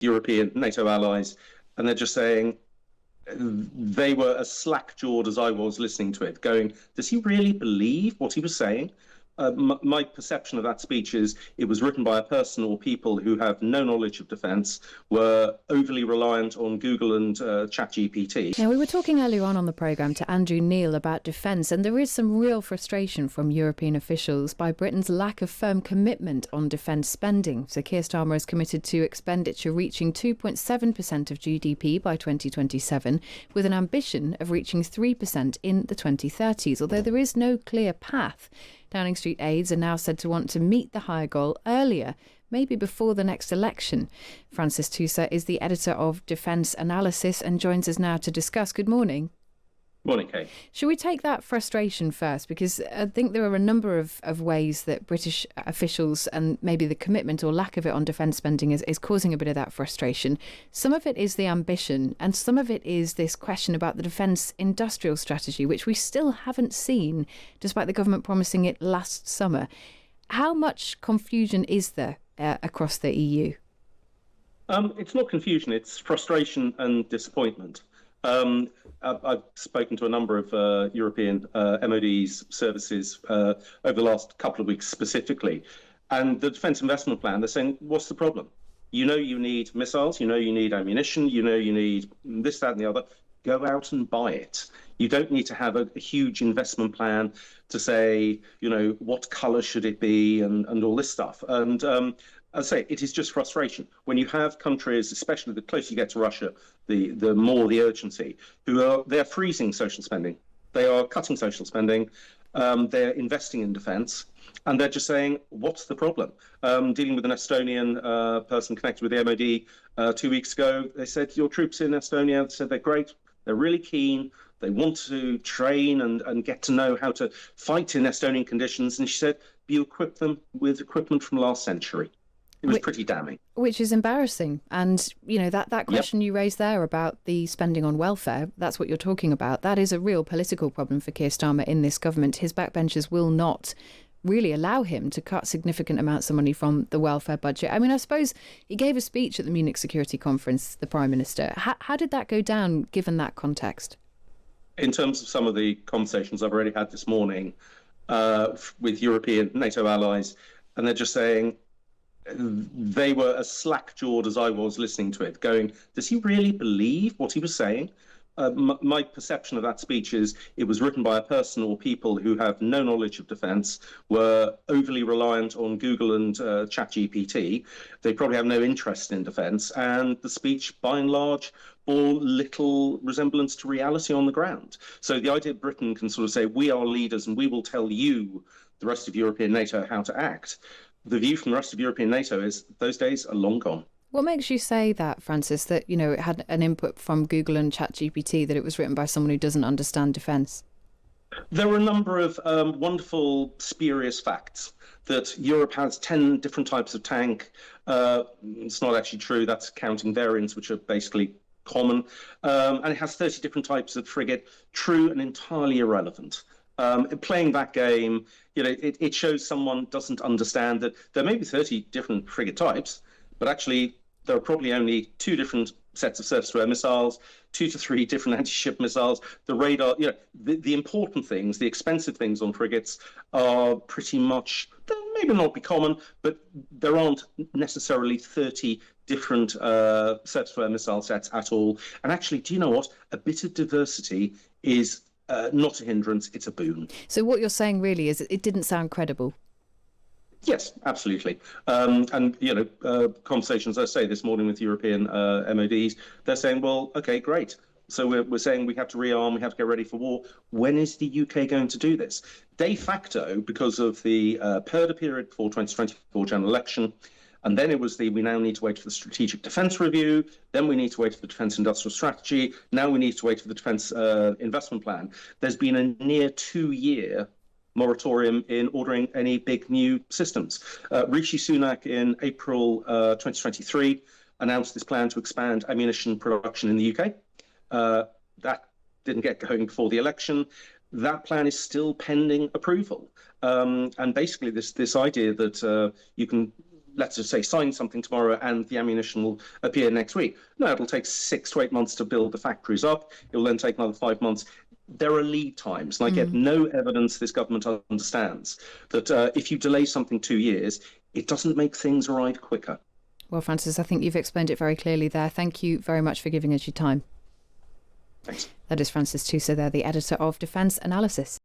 European NATO allies, and they're just saying they were as slack-jawed as I was listening to it, going, does he really believe what he was saying? My perception of that speech is it was written by a person or people who have no knowledge of defence, were overly reliant on Google and ChatGPT. Now, we were talking earlier on the programme to Andrew Neil about defence, and there is some real frustration from European officials by Britain's lack of firm commitment on defence spending. So Keir Starmer is committed to expenditure reaching 2.7% of GDP by 2027, with an ambition of reaching 3% in the 2030s, although there is no clear path. Downing Street aides are now said to want to meet the higher goal earlier, maybe before the next election. Francis Tusa is the editor of Defence Analysis and joins us now to discuss. Good morning. Morning, Kate. Should we take that frustration first? Because I think there are a number of ways that British officials and maybe the commitment or lack of it on defence spending is causing a bit of that frustration. Some of it is the ambition, and some of it is this question about the defence industrial strategy, which we still haven't seen, despite the government promising it last summer. How much confusion is there across the EU? It's not confusion, it's frustration and disappointment. I've spoken to a number of European MOD's services over the last couple of weeks specifically, and the Defence Investment Plan, they're saying, what's the problem? You know you need missiles, you know you need ammunition, you know you need this, that and the other. Go out and buy it. You don't need to have a huge investment plan to say, you know, what colour should it be and all this stuff. And I say it is just frustration when you have countries, especially the closer you get to Russia, the more the urgency. They're freezing social spending, they are cutting social spending, they're investing in defence, and they're just saying, what's the problem? Dealing with an Estonian person connected with the MOD 2 weeks ago, they said your troops in Estonia said they're great, they're really keen. They want to train and get to know how to fight in Estonian conditions. And she said, you equip them with equipment from last century. It was pretty damning. Which is embarrassing. And, you know, that question you raised there about the spending on welfare, that's what you're talking about. That is a real political problem for Keir Starmer in this government. His backbenchers will not really allow him to cut significant amounts of money from the welfare budget. I mean, I suppose he gave a speech at the Munich Security Conference, the Prime Minister. How did that go down, given that context? In terms of some of the conversations I've already had this morning with European NATO allies, and they're just saying, they were as slack-jawed as I was listening to it, going, does he really believe what he was saying? My perception of that speech is it was written by a person or people who have no knowledge of defence, were overly reliant on Google and ChatGPT. They probably have no interest in defence, and the speech, by and large, bore little resemblance to reality on the ground. So the idea Britain can sort of say, we are leaders and we will tell you, the rest of European NATO, how to act. The view from the rest of European NATO is those days are long gone. What makes you say that, Francis, that, you know, it had an input from Google and ChatGPT, that it was written by someone who doesn't understand defence? There are a number of wonderful, spurious facts that Europe has 10 different types of tank. It's not actually true. That's counting variants, which are basically common. And it has 30 different types of frigate. True and entirely irrelevant. Playing that game, you know, it shows someone doesn't understand that there may be 30 different frigate types, but actually there are probably only 2 different sets of surface-to-air missiles, 2 to 3 different anti-ship missiles. The radar, you know, the important things, the expensive things on frigates are pretty much, maybe not be common, but there aren't necessarily 30 different surface-to-air missile sets at all. And actually, do you know what? A bit of diversity is not a hindrance, it's a boon. So what you're saying really is it didn't sound credible? Yes, absolutely. And, you know, conversations, I say, this morning with European MODs, they're saying, well, OK, great. So we're saying we have to rearm, we have to get ready for war. When is the UK going to do this? De facto, because of the PERDA period before 2024 general election, and then it was we now need to wait for the Strategic Defence Review, then we need to wait for the Defence Industrial Strategy, now we need to wait for the Defence Investment Plan. There's been a near 2-year moratorium in ordering any big new systems. Rishi Sunak in April 2023 announced this plan to expand ammunition production in the UK. That didn't get going before the election. That plan is still pending approval. And basically this idea that you can let's just say, sign something tomorrow and the ammunition will appear next week. No, it'll take 6 to 8 months to build the factories up. It will then take another 5 months. There are lead times, and I get no evidence this government understands that if you delay something 2 years, it doesn't make things arrive quicker. Well, Francis, I think you've explained it very clearly there. Thank you very much for giving us your time. Thanks. That is Francis Tusa there, the editor of Defence Analysis.